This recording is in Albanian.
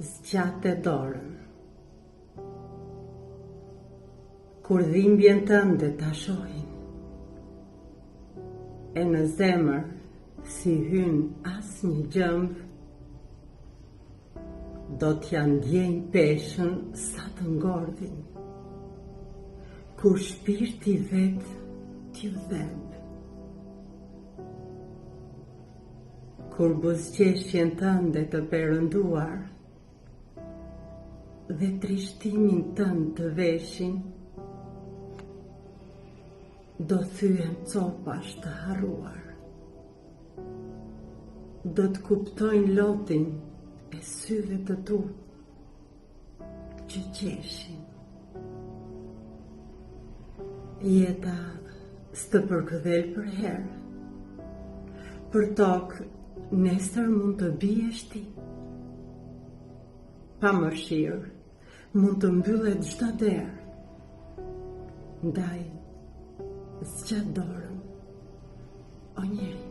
Zgjate dorën. Kur dhimbjen tënde ta shohin, e në zemër si hyn asnjë gjëmb, do t'ja ndjenjë peshën sa të ngordhin, kur shpirti vet t'ju dhemb. Kur buzëqeshjen tënde të perënduar dhe trishtimin tënd të veshin, do thyen copash të harruar, do t'kuptojnë lotin e syve të tu që qeshin. Jeta s'të përkëdhel për herë, për tokë nesër mund të biesh ti. Pa mëshirë mund të mbyllet çdo derë, ndaj zgjat dorën, o njeri.